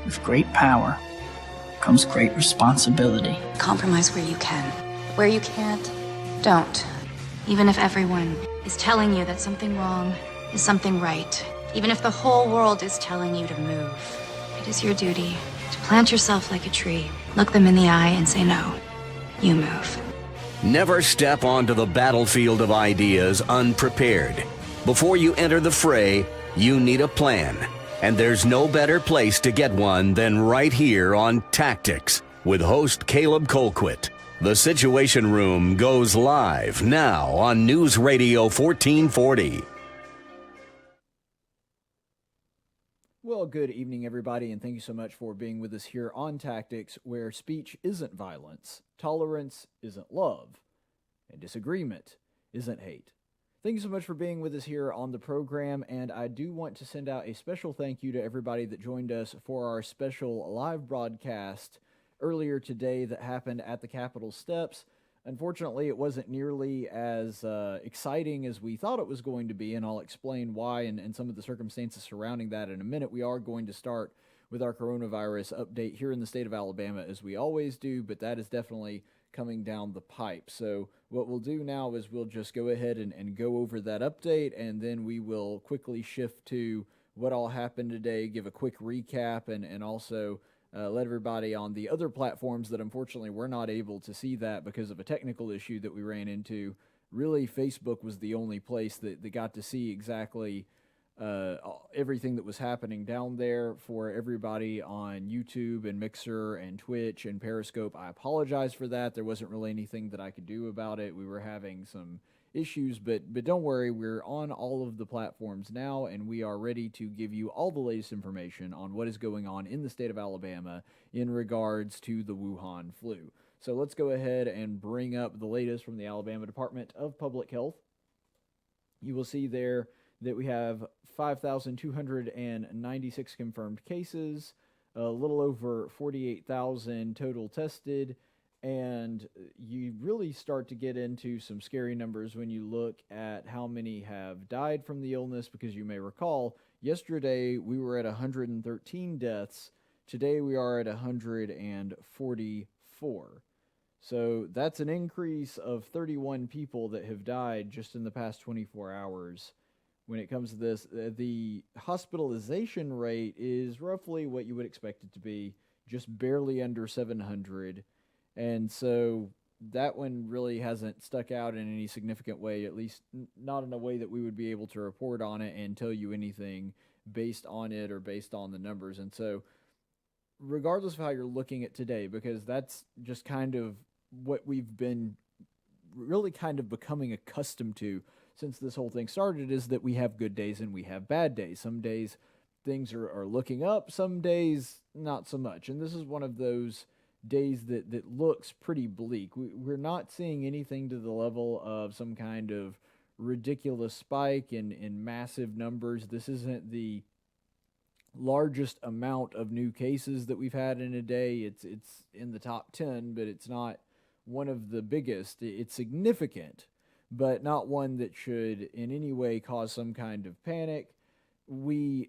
With great power comes great responsibility. Compromise where you can. Where you can't, don't. Even if everyone is telling you that something wrong is something right. Even if the whole world is telling you to move. It is your duty to plant yourself like a tree, look them in the eye and say no. You move. Never step onto the battlefield of ideas unprepared. Before you enter the fray, you need a plan. And there's no better place to get one than right here on Tactics with host Caleb Colquitt. The Situation Room goes live now on News Radio 1440. Well, good evening, everybody, and thank you so much for being with us here on Tactics, where speech isn't violence, tolerance isn't love, and disagreement isn't hate. Thank you so much for being with us here on the program, and I do want to send out a special thank you to everybody that joined us for our special live broadcast earlier today that happened at the Capitol steps. Unfortunately, it wasn't nearly as exciting as we thought it was going to be, and I'll explain why and some of the circumstances surrounding that in a minute. We are going to start with our coronavirus update here in the state of Alabama, as we always do, but that is definitely coming down the pipe. So what we'll do now is we'll just go ahead and go over that update, and then we will quickly shift to what all happened today, give a quick recap, and also let everybody on the other platforms that unfortunately were not able to see that because of a technical issue that we ran into. Really, Facebook was the only place that got to see exactly everything that was happening down there. For everybody on YouTube and Mixer and Twitch and Periscope, I apologize for that. There wasn't really anything that I could do about it. We were having some issues, but don't worry, we're on all of the platforms now, and we are ready to give you all the latest information on what is going on in the state of Alabama in regards to the Wuhan flu. So let's go ahead and bring up the latest from the Alabama Department of Public Health. You will see there that we have 5,296 confirmed cases, a little over 48,000 total tested, and you really start to get into some scary numbers when you look at how many have died from the illness, because you may recall, yesterday we were at 113 deaths. Today we are at 144. So that's an increase of 31 people that have died just in the past 24 hours. When it comes to this, the hospitalization rate is roughly what you would expect it to be, just barely under 700. And so that one really hasn't stuck out in any significant way, at least not in a way that we would be able to report on it and tell you anything based on it or based on the numbers. And so regardless of how you're looking at today, because that's just kind of what we've been really kind of becoming accustomed to since this whole thing started, is that we have good days and we have bad days. Some days things are looking up, some days not so much. And this is one of those days that looks pretty bleak. We're not seeing anything to the level of some kind of ridiculous spike in massive numbers. This isn't the largest amount of new cases that we've had in a day. It's in the top 10, but it's not one of the biggest. It's significant, but not one that should in any way cause some kind of panic. Really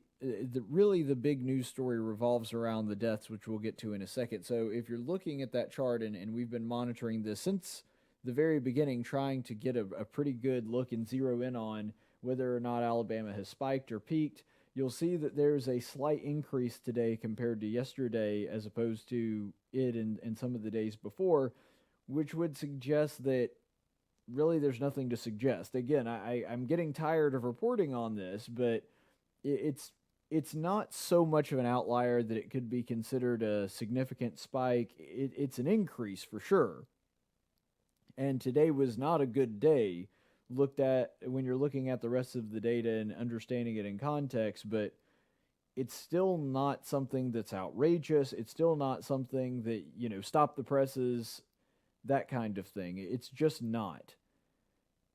the big news story revolves around the deaths, which we'll get to in a second. So if you're looking at that chart, and we've been monitoring this since the very beginning, trying to get a pretty good look and zero in on whether or not Alabama has spiked or peaked, you'll see that there's a slight increase today compared to yesterday as opposed to it in some of the days before, which would suggest that really there's nothing to suggest. Again, I'm getting tired of reporting on this, but it's not so much of an outlier that it could be considered a significant spike. It's an increase for sure. And today was not a good day looked at when you're looking at the rest of the data and understanding it in context, but it's still not something that's outrageous. It's still not something that, stop the presses, that kind of thing. It's just not.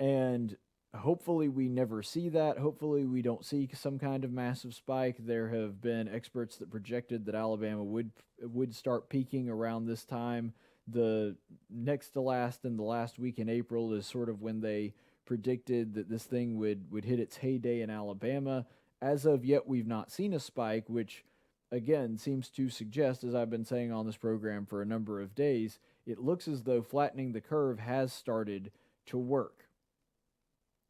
And hopefully we never see that. Hopefully we don't see some kind of massive spike. There have been experts that projected that Alabama would start peaking around this time. The next to last and the last week in April is sort of when they predicted that this thing would hit its heyday in Alabama. As of yet, we've not seen a spike, which again, seems to suggest, as I've been saying on this program for a number of days, it looks as though flattening the curve has started to work.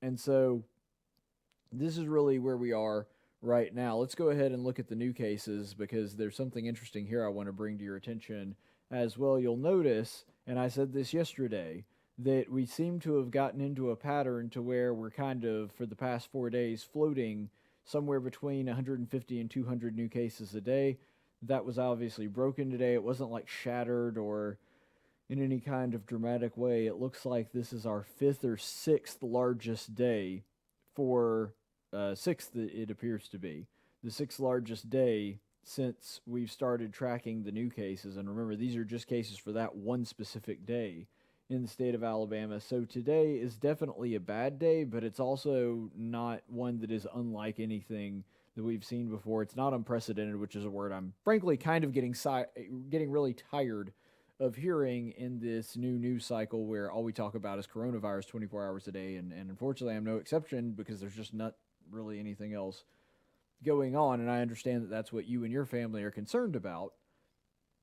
And so this is really where we are right now. Let's go ahead and look at the new cases, because there's something interesting here I want to bring to your attention as well. You'll notice, and I said this yesterday, that we seem to have gotten into a pattern to where we're kind of, for the past 4 days, floating somewhere between 150 and 200 new cases a day. That was obviously broken today. It wasn't like shattered or in any kind of dramatic way. It looks like this is our 5th or 6th largest day for, 6th it appears to be, the 6th largest day since we've started tracking the new cases. And remember, these are just cases for that one specific day in the state of Alabama. So today is definitely a bad day, but it's also not one that is unlike anything that we've seen before. It's not unprecedented, which is a word I'm frankly kind of getting really tired of hearing in this new news cycle where all we talk about is coronavirus 24 hours a day. And unfortunately, I'm no exception, because there's just not really anything else going on. And I understand that that's what you and your family are concerned about,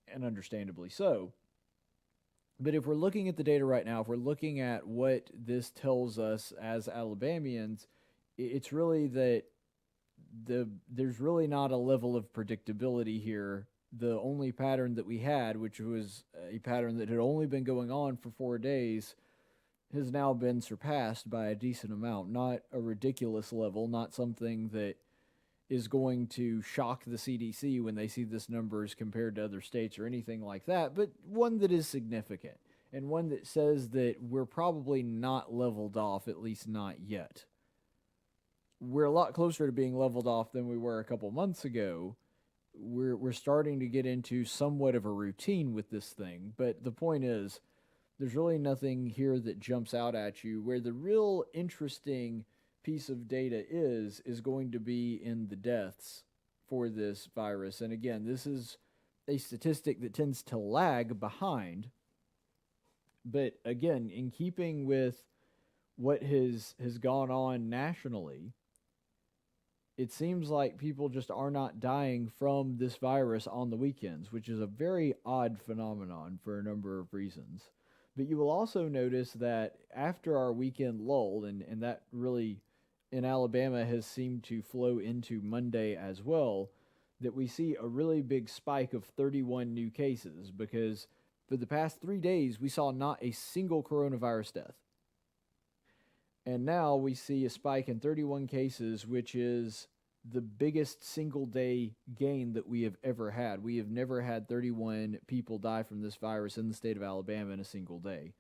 and understandably so. But if we're looking at the data right now, if we're looking at what this tells us as Alabamians, it's really that there's really not a level of predictability here. The only pattern that we had, which was a pattern that had only been going on for 4 days, has now been surpassed by a decent amount. Not a ridiculous level, not something that is going to shock the CDC when they see this numbers compared to other states or anything like that, but one that is significant, and one that says that we're probably not leveled off, at least not yet. We're a lot closer to being leveled off than we were a couple months ago. We're starting to get into somewhat of a routine with this thing, but the point is, there's really nothing here that jumps out at you. Where the real interesting piece of data is going to be in the deaths for this virus. And again, this is a statistic that tends to lag behind. But again, in keeping with what has gone on nationally, it seems like people just are not dying from this virus on the weekends, which is a very odd phenomenon for a number of reasons. But you will also notice that after our weekend lull, and that really in Alabama has seemed to flow into Monday as well, that we see a really big spike of 31 new cases, because for the past 3 days we saw not a single coronavirus death. And now we see a spike in 31 cases, which is the biggest single day gain that we have ever had. We have never had 31 people die from this virus in the state of Alabama in a single day.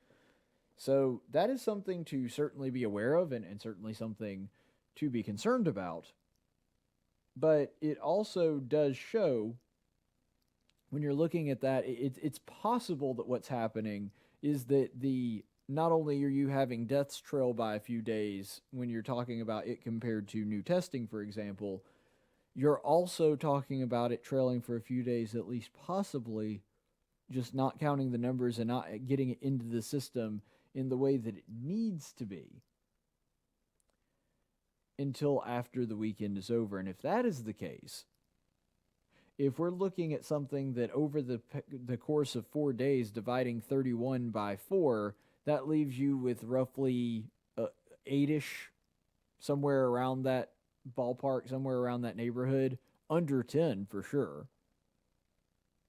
So that is something to certainly be aware of, and certainly something to be concerned about. But it also does show, when you're looking at that, it's possible that what's happening is that not only are you having deaths trail by a few days when you're talking about it compared to new testing, for example, you're also talking about it trailing for a few days, at least possibly just not counting the numbers and not getting it into the system in the way that it needs to be until after the weekend is over. And if that is the case, if we're looking at something that over the course of 4 days, dividing 31 by 4, that leaves you with roughly 8-ish, somewhere around that ballpark, somewhere around that neighborhood, under 10 for sure.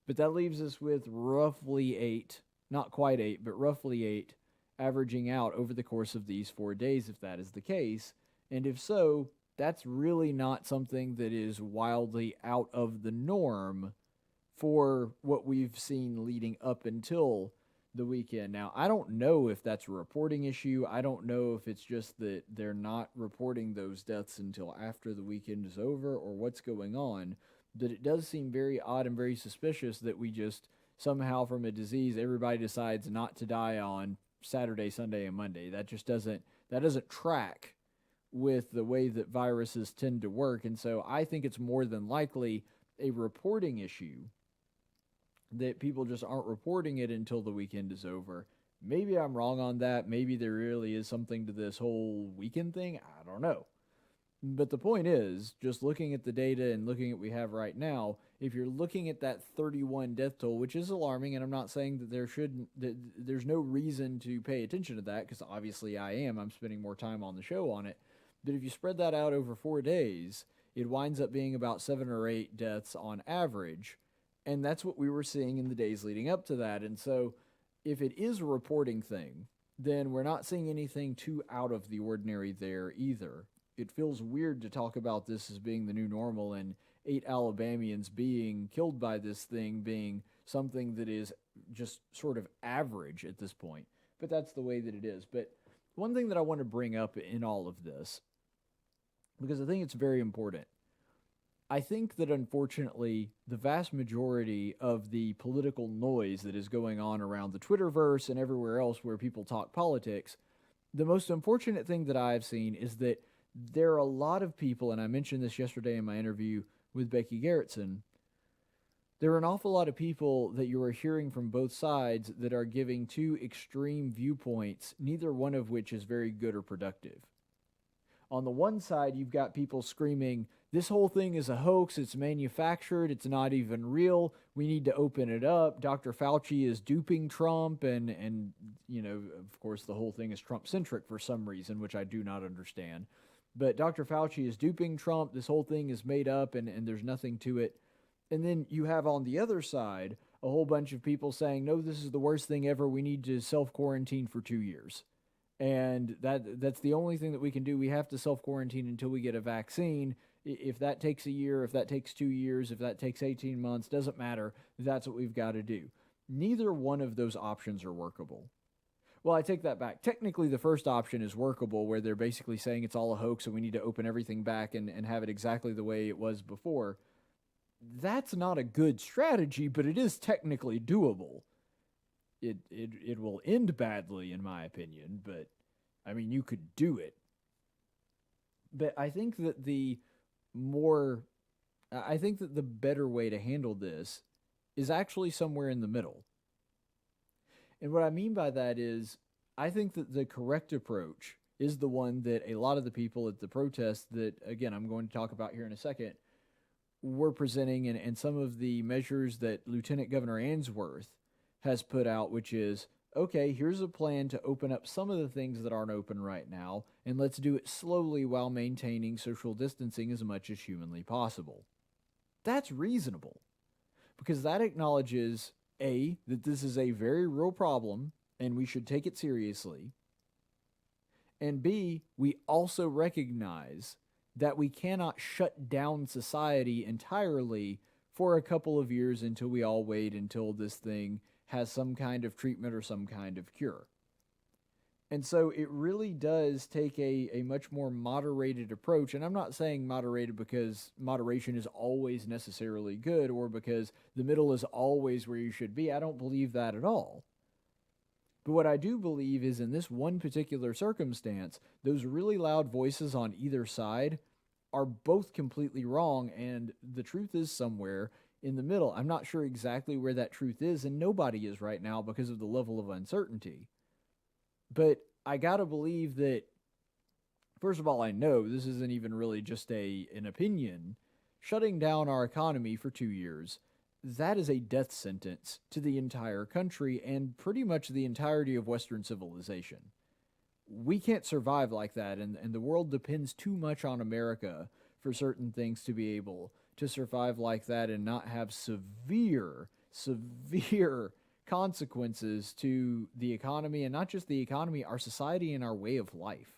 But that leaves us with roughly 8, not quite 8, but roughly 8, averaging out over the course of these 4 days, if that is the case. And if so, that's really not something that is wildly out of the norm for what we've seen leading up until the weekend. Now, I don't know if that's a reporting issue. I don't know if it's just that they're not reporting those deaths until after the weekend is over, or what's going on. But it does seem very odd and very suspicious that we just somehow, from a disease, everybody decides not to die on Saturday, Sunday, and Monday. That just doesn't track with the way that viruses tend to work. And so I think it's more than likely a reporting issue, that people just aren't reporting it until the weekend is over. Maybe I'm wrong on that. Maybe there really is something to this whole weekend thing. I don't know. But the point is, just looking at the data and looking at what we have right now, if you're looking at that 31 death toll, which is alarming, and I'm not saying that there's no reason to pay attention to that, because obviously I'm spending more time on the show on it. But if you spread that out over 4 days, it winds up being about 7 or 8 deaths on average. And that's what we were seeing in the days leading up to that. And so if it is a reporting thing, then we're not seeing anything too out of the ordinary there either. It feels weird to talk about this as being the new normal and 8 Alabamians being killed by this thing being something that is just sort of average at this point. But that's the way that it is. But one thing that I want to bring up in all of this, because I think it's very important, I think that unfortunately the vast majority of the political noise that is going on around the Twitterverse and everywhere else where people talk politics, the most unfortunate thing that I've seen is that there are a lot of people, and I mentioned this yesterday in my interview with Becky Garrettson, there are an awful lot of people that you are hearing from both sides that are giving 2 extreme viewpoints, neither one of which is very good or productive. On the one side, you've got people screaming, this whole thing is a hoax, it's manufactured, it's not even real, we need to open it up, Dr. Fauci is duping Trump, and you know, of course, the whole thing is Trump-centric for some reason, which I do not understand. But Dr. Fauci is duping Trump, this whole thing is made up, and there's nothing to it. And then you have on the other side a whole bunch of people saying, no, this is the worst thing ever, we need to self-quarantine for 2 years. And that's the only thing that we can do. We have to self-quarantine until we get a vaccine. If that takes a year, if that takes 2 years, if that takes 18 months, doesn't matter. That's what we've got to do. Neither one of those options are workable. Well, I take that back. Technically, the first option is workable, where they're basically saying it's all a hoax and we need to open everything back and have it exactly the way it was before. That's not a good strategy, but it is technically doable. It will end badly, in my opinion, but, I mean, you could do it. But I think that the better way to handle this is actually somewhere in the middle. And what I mean by that is, I think that the correct approach is the one that a lot of the people at the protest that, again, I'm going to talk about here in a second, were presenting, and some of the measures that Lieutenant Governor Ainsworth has put out, which is, okay, here's a plan to open up some of the things that aren't open right now, and let's do it slowly while maintaining social distancing as much as humanly possible. That's reasonable, because that acknowledges, A, that this is a very real problem, and we should take it seriously, and B, we also recognize that we cannot shut down society entirely for a couple of years until we all wait until this thing has some kind of treatment or some kind of cure. And so it really does take a much more moderated approach. And I'm not saying moderated because moderation is always necessarily good or because the middle is always where you should be. I don't believe that at all. But what I do believe is in this one particular circumstance, those really loud voices on either side are both completely wrong, and the truth is somewhere in the middle. I'm not sure exactly where that truth is, and nobody is right now because of the level of uncertainty. But I gotta believe that, first of all, I know this isn't even really just an opinion. Shutting down our economy for 2 years, that is a death sentence to the entire country and pretty much the entirety of Western civilization. We can't survive like that, and the world depends too much on America for certain things to be able to survive like that and not have severe consequences to the economy, and not just the economy, our society and our way of life.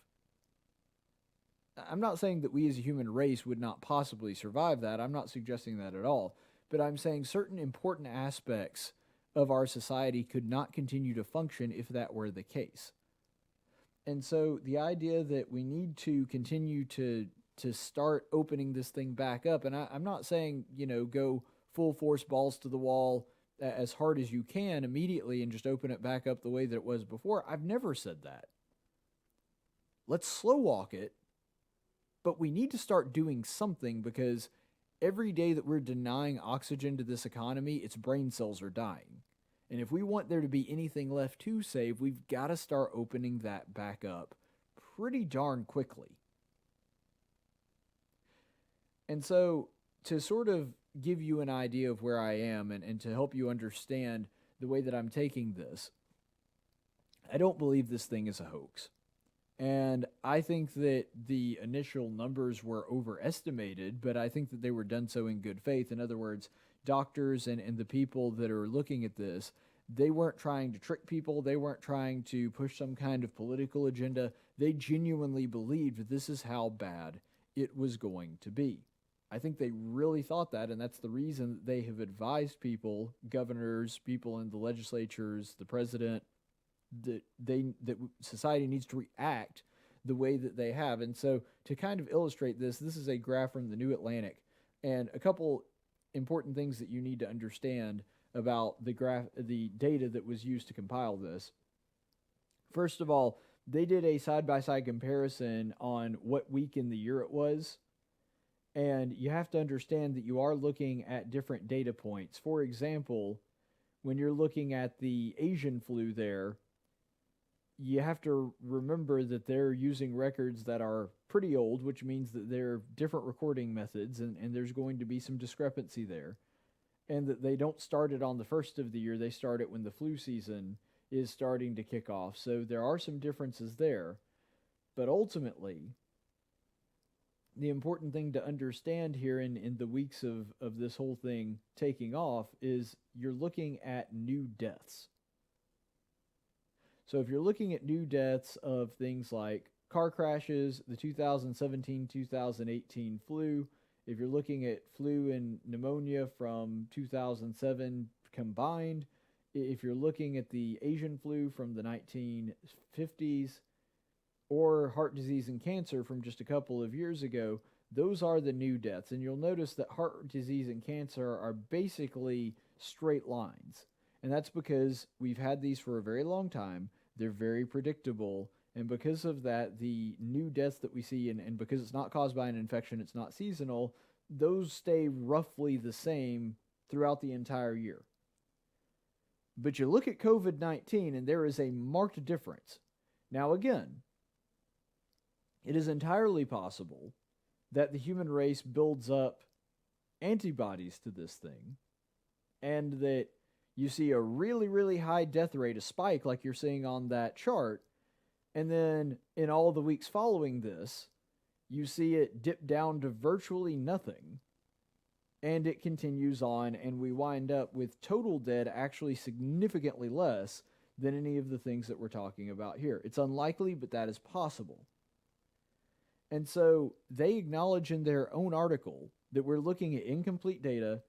I'm not saying that we as a human race would not possibly survive that. I'm not suggesting that at all. But I'm saying certain important aspects of our society could not continue to function if that were the case. And so the idea that we need to continue to start opening this thing back up, and I'm not saying, go full force, balls to the wall as hard as you can immediately and just open it back up the way that it was before. I've never said that. Let's slow walk it, but we need to start doing something, because every day that we're denying oxygen to this economy, its brain cells are dying. And if we want there to be anything left to save, we've got to start opening that back up pretty darn quickly. And so, to sort of give you an idea of where I am and to help you understand the way that I'm taking this, I don't believe this thing is a hoax. And I think that the initial numbers were overestimated, but I think that they were done so in good faith. In other words, doctors and the people that are looking at this, they weren't trying to trick people. They weren't trying to push some kind of political agenda. They genuinely believed that this is how bad it was going to be. I think they really thought that, and that's the reason that they have advised people, governors, people in the legislatures, the president, that society needs to react the way that they have. And so to kind of illustrate this is a graph from the New Atlantic, and a couple important things that you need to understand about the data that was used to compile this. First of all, they did a side-by-side comparison on what week in the year it was, and you have to understand that you are looking at different data points. For example, when you're looking at the Asian flu there, you have to remember that they're using records that are pretty old, which means that they're different recording methods, and there's going to be some discrepancy there. And that they don't start it on the first of the year, they start it when the flu season is starting to kick off. So there are some differences there. But ultimately, the important thing to understand here in the weeks of this whole thing taking off is you're looking at new deaths. So if you're looking at new deaths of things like car crashes, the 2017-2018 flu, if you're looking at flu and pneumonia from 2007 combined, if you're looking at the Asian flu from the 1950s, or heart disease and cancer from just a couple of years ago, those are the new deaths. And you'll notice that heart disease and cancer are basically straight lines. And that's because we've had these for a very long time. They're very predictable. And because of that, the new deaths that we see, and because it's not caused by an infection, it's not seasonal, those stay roughly the same throughout the entire year. But you look at COVID-19, and there is a marked difference. Now again, it is entirely possible that the human race builds up antibodies to this thing, and that you see a really, really high death rate, a spike like you're seeing on that chart, and then in all the weeks following this, you see it dip down to virtually nothing, and it continues on, and we wind up with total dead actually significantly less than any of the things that we're talking about here. It's unlikely, but that is possible. And so they acknowledge in their own article that we're looking at incomplete data,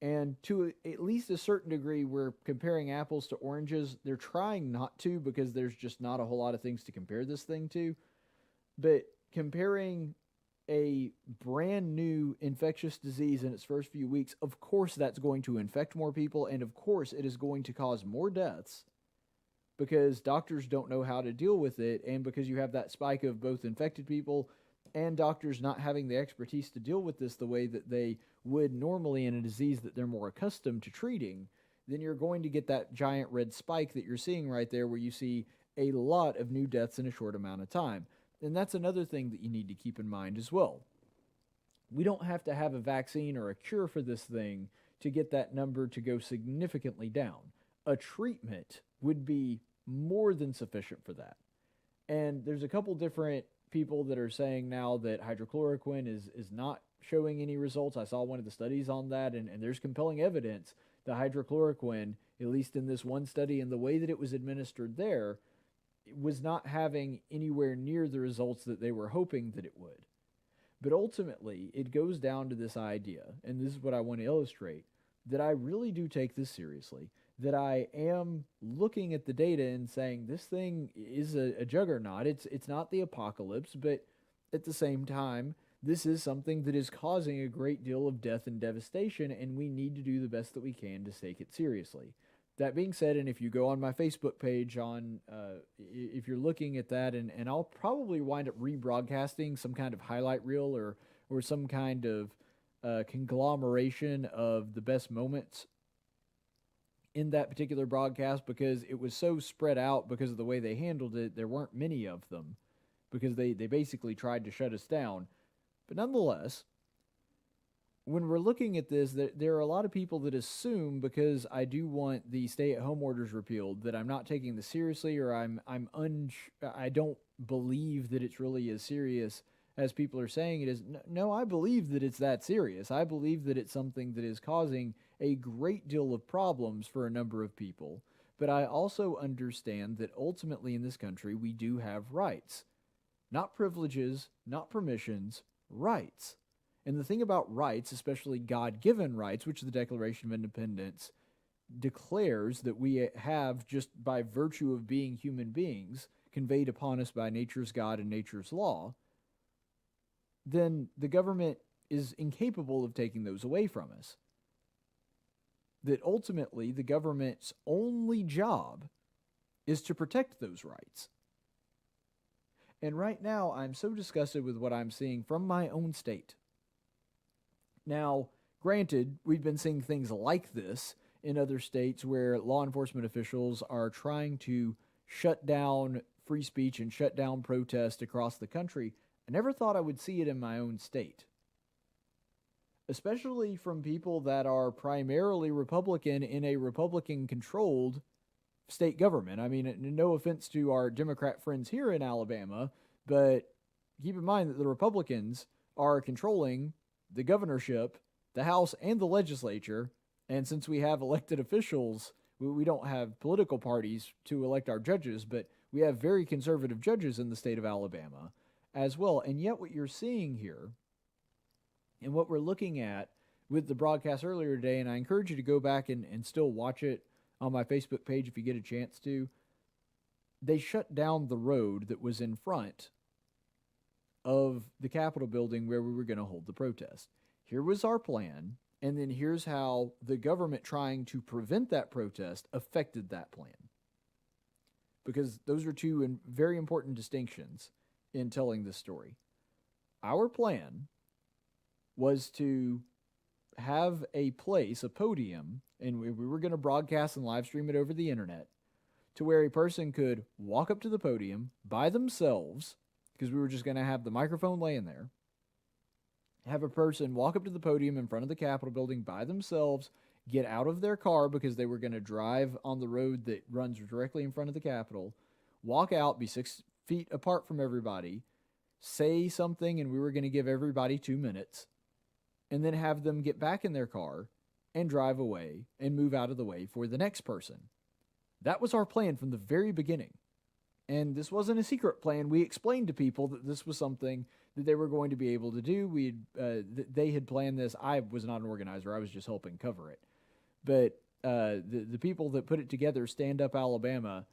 and to at least a certain degree, we're comparing apples to oranges. They're trying not to, because there's just not a whole lot of things to compare this thing to. But comparing a brand new infectious disease in its first few weeks, of course that's going to infect more people, and of course it is going to cause more deaths, because doctors don't know how to deal with it, and because you have that spike of both infected people and doctors not having the expertise to deal with this the way that they would normally in a disease that they're more accustomed to treating, then you're going to get that giant red spike that you're seeing right there, where you see a lot of new deaths in a short amount of time. And that's another thing that you need to keep in mind as well. We don't have to have a vaccine or a cure for this thing to get that number to go significantly down. A treatment would be more than sufficient for that. And there's a couple different people that are saying now that hydrochloroquine is not showing any results. I saw one of the studies on that, and there's compelling evidence that hydrochloroquine, at least in this one study and the way that it was administered there, was not having anywhere near the results that they were hoping that it would. But ultimately, it goes down to this idea, and this is what I want to illustrate, that I really do take this seriously, that I am looking at the data and saying this thing is a juggernaut. It's not the apocalypse, but at the same time, this is something that is causing a great deal of death and devastation, and we need to do the best that we can to take it seriously. That being said, and if you go on my Facebook page if you're looking at that, and I'll probably wind up rebroadcasting some kind of highlight reel or some kind of conglomeration of the best moments in that particular broadcast, because it was so spread out because of the way they handled it. There weren't many of them because they basically tried to shut us down. But nonetheless, when we're looking at this, there are a lot of people that assume because I do want the stay-at-home orders repealed that I'm not taking this seriously, or I don't believe that it's really as serious as people are saying it is. No, I believe that it's that serious. I believe that it's something that is causing a great deal of problems for a number of people. But I also understand that ultimately in this country we do have rights. Not privileges, not permissions, rights. And the thing about rights, especially God-given rights, which the Declaration of Independence declares that we have just by virtue of being human beings, conveyed upon us by nature's God and nature's law, then the government is incapable of taking those away from us. That ultimately the government's only job is to protect those rights. And right now I'm so disgusted with what I'm seeing from my own state. Now, granted, we've been seeing things like this in other states where law enforcement officials are trying to shut down free speech and shut down protest across the country. I never thought I would see it in my own state. Especially from people that are primarily Republican in a Republican-controlled state government. I mean, no offense to our Democrat friends here in Alabama, but keep in mind that the Republicans are controlling the governorship, the House, and the legislature. And since we have elected officials, we don't have political parties to elect our judges, but we have very conservative judges in the state of Alabama as well. And yet what you're seeing here, and what we're looking at with the broadcast earlier today, and I encourage you to go back and still watch it on my Facebook page if you get a chance to, they shut down the road that was in front of the Capitol building where we were going to hold the protest. Here was our plan, and then here's how the government trying to prevent that protest affected that plan. Because those are two very important distinctions in telling this story. Our plan was to have a place, a podium, and we were going to broadcast and live stream it over the internet, to where a person could walk up to the podium by themselves, because we were just going to have the microphone laying there, have a person walk up to the podium in front of the Capitol building by themselves, get out of their car because they were going to drive on the road that runs directly in front of the Capitol, walk out, be 6 feet apart from everybody, say something, and we were going to give everybody 2 minutes, and then have them get back in their car and drive away and move out of the way for the next person. That was our plan from the very beginning. And this wasn't a secret plan. We explained to people that this was something that they were going to be able to do. They had planned this. I was not an organizer. I was just helping cover it. But the people that put it together, Stand Up Alabama,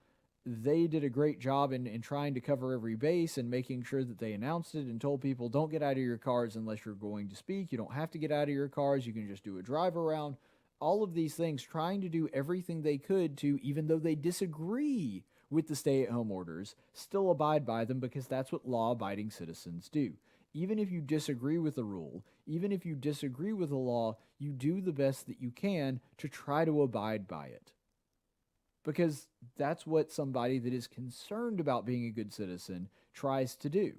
they did a great job in trying to cover every base and making sure that they announced it and told people, don't get out of your cars unless you're going to speak. You don't have to get out of your cars. You can just do a drive around. All of these things, trying to do everything they could to, even though they disagree with the stay-at-home orders, still abide by them, because that's what law-abiding citizens do. Even if you disagree with the rule, even if you disagree with the law, you do the best that you can to try to abide by it. Because that's what somebody that is concerned about being a good citizen tries to do,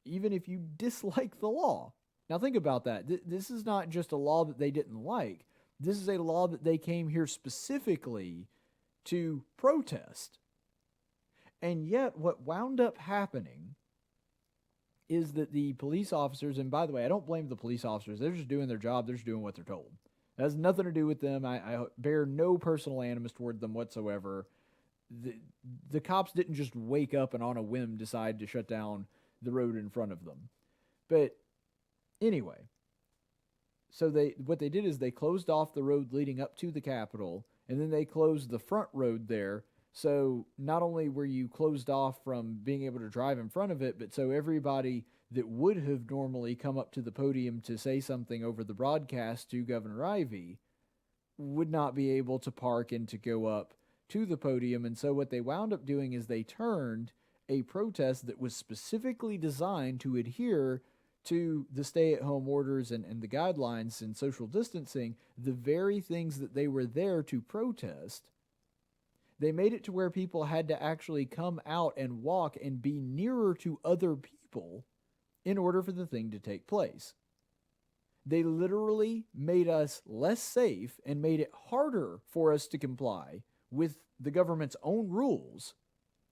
even if you dislike the law. Now think about that. This is not just a law that they didn't like. This is a law that they came here specifically to protest. And yet what wound up happening is that the police officers, and by the way, I don't blame the police officers. They're just doing their job. They're just doing what they're told. It has nothing to do with them. I bear no personal animus toward them whatsoever. The cops didn't just wake up and on a whim decide to shut down the road in front of them. But anyway, so what they did is they closed off the road leading up to the Capitol, and then they closed the front road there. So not only were you closed off from being able to drive in front of it, but so everybody that would have normally come up to the podium to say something over the broadcast to Governor Ivey would not be able to park and to go up to the podium. And so what they wound up doing is they turned a protest that was specifically designed to adhere to the stay-at-home orders and the guidelines and social distancing, the very things that they were there to protest. They made it to where people had to actually come out and walk and be nearer to other people in order for the thing to take place. They literally made us less safe and made it harder for us to comply with the government's own rules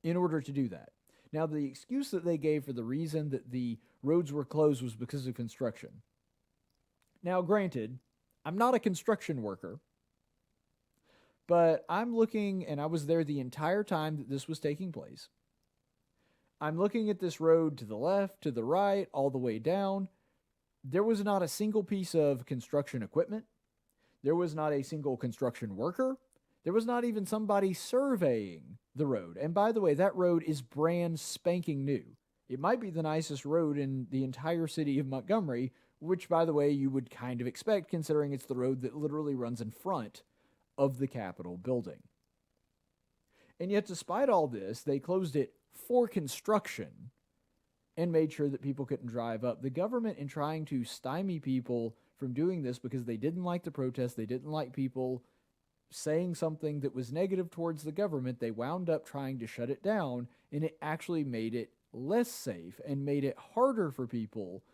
in order to do that. Now, the excuse that they gave for the reason that the roads were closed was because of construction. Now, granted, I'm not a construction worker, but I'm looking, and I was there the entire time that this was taking place. I'm looking at this road to the left, to the right, all the way down. There was not a single piece of construction equipment. There was not a single construction worker. There was not even somebody surveying the road. And by the way, that road is brand spanking new. It might be the nicest road in the entire city of Montgomery, which, by the way, you would kind of expect considering it's the road that literally runs in front of the Capitol building. And yet, despite all this, they closed it for construction and made sure that people couldn't drive up. The government, in trying to stymie people from doing this because they didn't like the protest, they didn't like people saying something that was negative towards the government, they wound up trying to shut it down, and it actually made it less safe and made it harder for people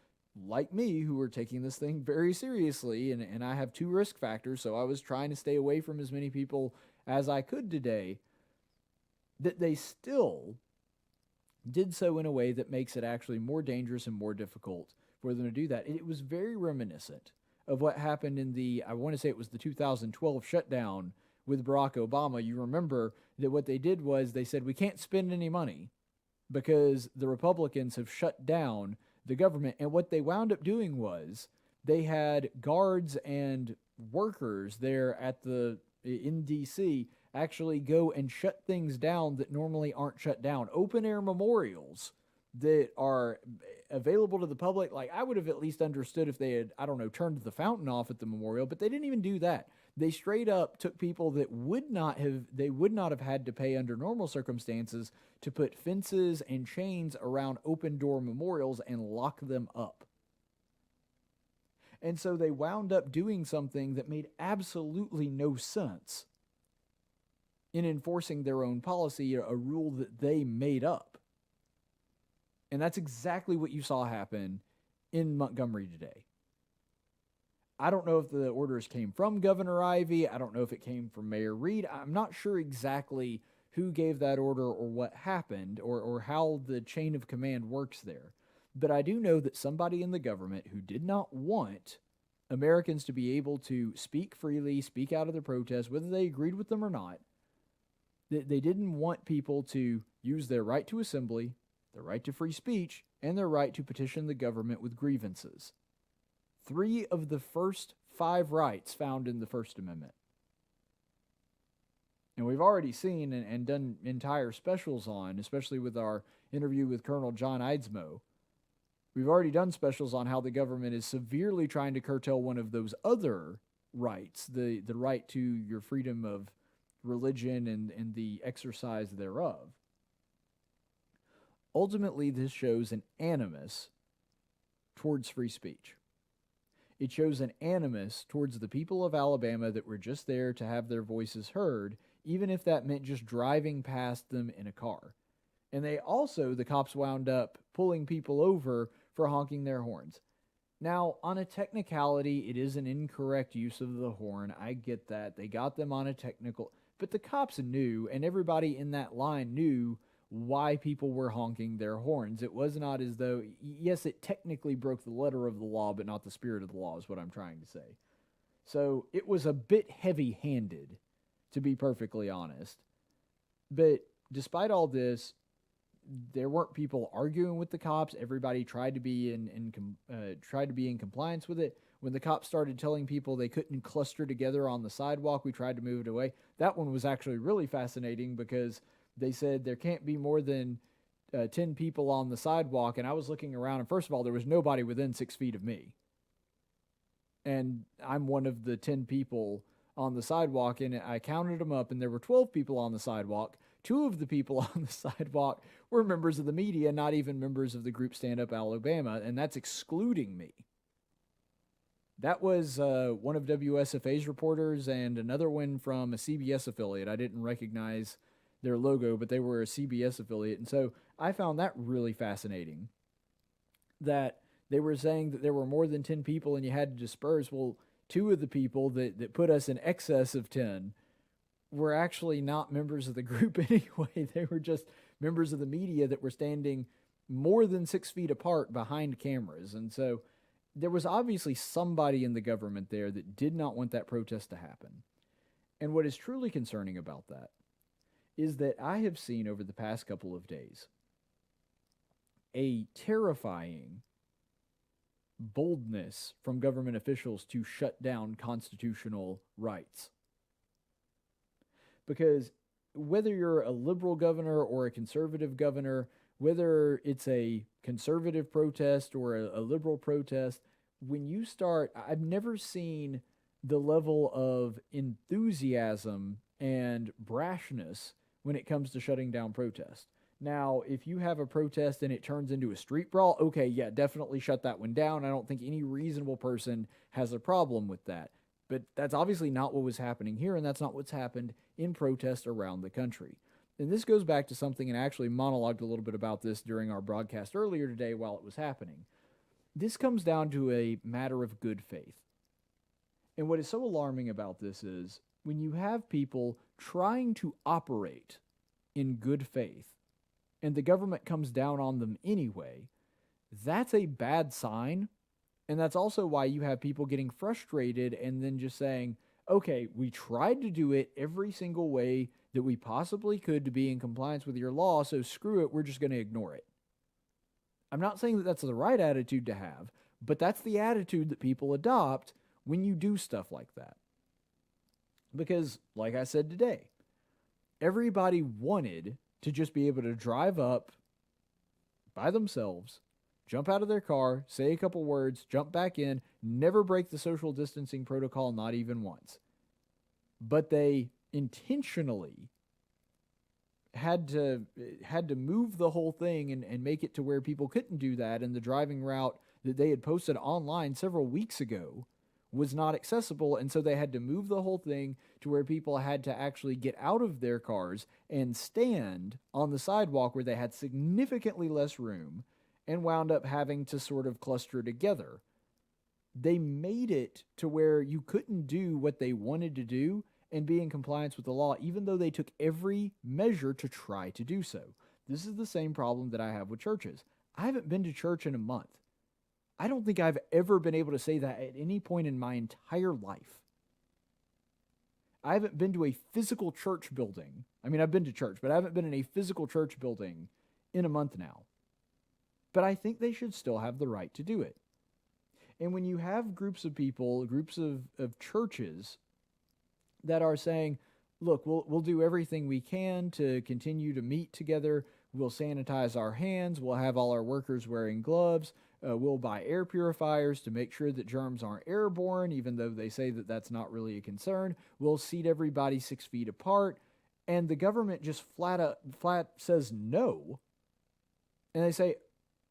like me who were taking this thing very seriously, and I have 2 risk factors, so I was trying to stay away from as many people as I could today, that they still did so in a way that makes it actually more dangerous and more difficult for them to do that. It was very reminiscent of what happened in I want to say it was the 2012 shutdown with Barack Obama. You remember that what they did was they said, we can't spend any money because the Republicans have shut down the government. And what they wound up doing was they had guards and workers there in D.C. actually go and shut things down that normally aren't shut down. Open air memorials that are available to the public. Like, I would have at least understood if they had, turned the fountain off at the memorial, but they didn't even do that. They straight up took people that would not have had to pay under normal circumstances to put fences and chains around open door memorials and lock them up. And so they wound up doing something that made absolutely no sense in enforcing their own policy, a rule that they made up. And that's exactly what you saw happen in Montgomery today. I don't know if the orders came from Governor Ivey. I don't know if it came from Mayor Reed. I'm not sure exactly who gave that order or what happened or how the chain of command works there. But I do know that somebody in the government who did not want Americans to be able to speak freely, speak out of their protests, whether they agreed with them or not, they didn't want people to use their right to assembly, their right to free speech, and their right to petition the government with grievances. 3 of the first 5 rights found in the First Amendment. And we've already seen and done entire specials on, especially with our interview with Colonel John Eidsmoe. We've already done specials on how the government is severely trying to curtail one of those other rights, the right to your freedom of religion and the exercise thereof. Ultimately, this shows an animus towards free speech. It shows an animus towards the people of Alabama that were just there to have their voices heard, even if that meant just driving past them in a car. And the cops wound up pulling people over for honking their horns. Now, on a technicality, it is an incorrect use of the horn. I get that. They got them on a technical, but the cops knew, and everybody in that line knew why people were honking their horns. It was not as though, yes, it technically broke the letter of the law, but not the spirit of the law is what I'm trying to say. So it was a bit heavy-handed, to be perfectly honest. But despite all this, there weren't people arguing with the cops. Everybody tried to be in compliance with it. When the cops started telling people they couldn't cluster together on the sidewalk, we tried to move it away. That one was actually really fascinating because they said there can't be more than 10 people on the sidewalk, and I was looking around, and first of all, there was nobody within 6 feet of me. And I'm one of the 10 people on the sidewalk, and I counted them up, and there were 12 people on the sidewalk. 2 of the people on the sidewalk were members of the media, not even members of the group Stand Up Alabama, and that's excluding me. That was one of WSFA's reporters and another one from a CBS affiliate. I didn't recognize their logo, but they were a CBS affiliate. And so I found that really fascinating, that They were saying that there were more than 10 people and you had to disperse. Well, two of the people that put us in excess of 10 were actually not members of the group anyway. They were just members of the media that were standing more than 6 feet apart behind cameras. And so there was obviously somebody in the government there that did not want that protest to happen. And what is truly concerning about that is that I have seen over the past couple of days a terrifying boldness from government officials to shut down constitutional rights. Because whether you're a liberal governor or a conservative governor, whether it's a conservative protest or a liberal protest, when you start, I've never seen the level of enthusiasm and brashness when it comes to shutting down protests. Now, if you have a protest and it turns into a street brawl, okay, yeah, definitely shut that one down. I don't think any reasonable person has a problem with that. But that's obviously not what was happening here, and that's not what's happened in protests around the country. And this goes back to something, and I actually monologued a little bit about this during our broadcast earlier today while it was happening. This comes down to a matter of good faith. And what is so alarming about this is when you have people trying to operate in good faith, and the government comes down on them anyway, that's a bad sign. And that's also why you have people getting frustrated and then just saying, okay, we tried to do it every single way that we possibly could to be in compliance with your law, so screw it, we're just going to ignore it. I'm not saying that that's the right attitude to have, but that's the attitude that people adopt when you do stuff like that. Because, like I said today, everybody wanted to just be able to drive up by themselves, jump out of their car, say a couple words, jump back in, never break the social distancing protocol, not even once. But they intentionally had to move the whole thing and make it to where people couldn't do that, and the driving route that they had posted online several weeks ago was not accessible, and so they had to move the whole thing to where people had to actually get out of their cars and stand on the sidewalk where they had significantly less room and wound up having to sort of cluster together. They made it to where you couldn't do what they wanted to do and be in compliance with the law, even though they took every measure to try to do so. This is the same problem that I have with churches. I haven't been to church in a month. I don't think I've ever been able to say that at any point in my entire life. I haven't been to a physical church building. I mean, I've been to church, but I haven't been in a physical church building in a month now. But I think they should still have the right to do it. And when you have groups of people, groups of churches that are saying, look, we'll do everything we can to continue to meet together. We'll sanitize our hands. We'll have all our workers wearing gloves. We'll buy air purifiers to make sure that germs aren't airborne, even though they say that that's not really a concern. We'll seat everybody 6 feet apart. And the government just flat says no. And they say,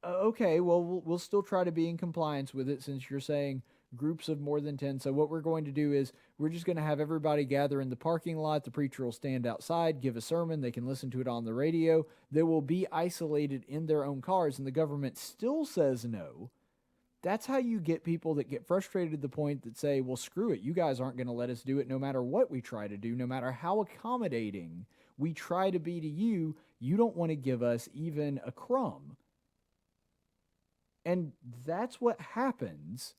okay, well, we'll still try to be in compliance with it since you're saying groups of more than 10. So what we're going to do is we're just going to have everybody gather in the parking lot. The preacher will stand outside, give a sermon. They can listen to it on the radio. They will be isolated in their own cars, and the government still says no. That's how you get people that get frustrated to the point that say, well, screw it. You guys aren't going to let us do it no matter what we try to do, no matter how accommodating we try to be to you. You don't want to give us even a crumb. And that's what happens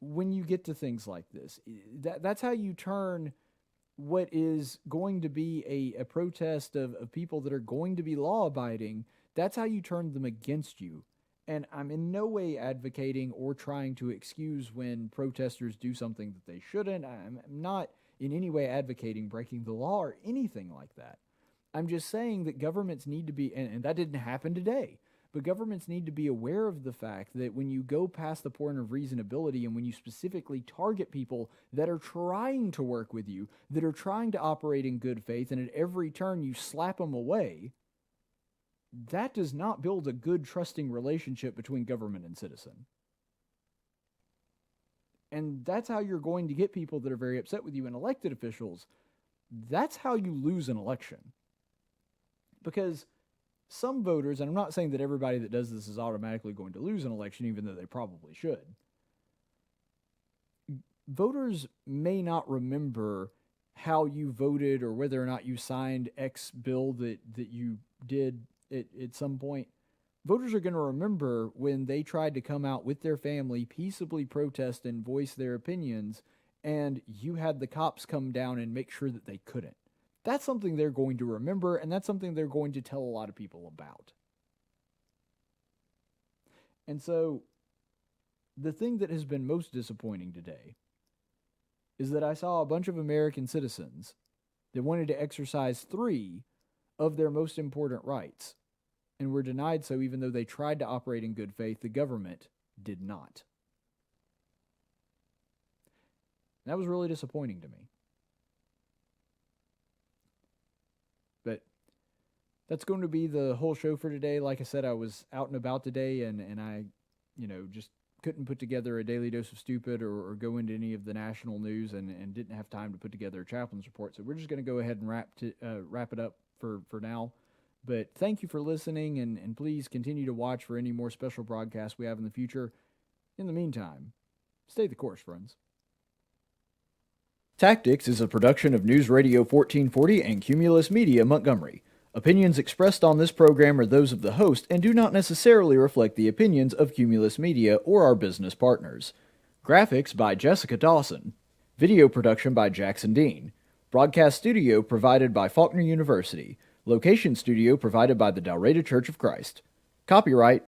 when you get to things like this. That's how you turn what is going to be a protest of people that are going to be law-abiding. That's how you turn them against you. And I'm in no way advocating or trying to excuse when protesters do something that they shouldn't. I'm not in any way advocating breaking the law or anything like that. I'm just saying that governments need to be, and that didn't happen today, but governments need to be aware of the fact that when you go past the point of reasonability and when you specifically target people that are trying to work with you, that are trying to operate in good faith, and at every turn you slap them away, that does not build a good, trusting relationship between government and citizen. And that's how you're going to get people that are very upset with you, and elected officials. That's how you lose an election. Because some voters, and I'm not saying that everybody that does this is automatically going to lose an election, even though they probably should. Voters may not remember how you voted or whether or not you signed X bill that you did at some point. Voters are going to remember when they tried to come out with their family, peaceably protest and voice their opinions, and you had the cops come down and make sure that they couldn't. That's something they're going to remember, and that's something they're going to tell a lot of people about. And so, the thing that has been most disappointing today is that I saw a bunch of American citizens that wanted to exercise 3 of their most important rights, and were denied so even though they tried to operate in good faith. The government did not. That was really disappointing to me. But that's going to be the whole show for today. Like I said, I was out and about today, and I, just couldn't put together a daily dose of stupid or go into any of the national news, and didn't have time to put together a chaplain's report. So we're just going to go ahead and wrap it up for now. But thank you for listening, and please continue to watch for any more special broadcasts we have in the future. In the meantime, stay the course, friends. Tactics is a production of News Radio 1440 and Cumulus Media Montgomery. Opinions expressed on this program are those of the host and do not necessarily reflect the opinions of Cumulus Media or our business partners. Graphics by Jessica Dawson. Video production by Jackson Dean. Broadcast studio provided by Faulkner University. Location studio provided by the Dalraida Church of Christ. Copyright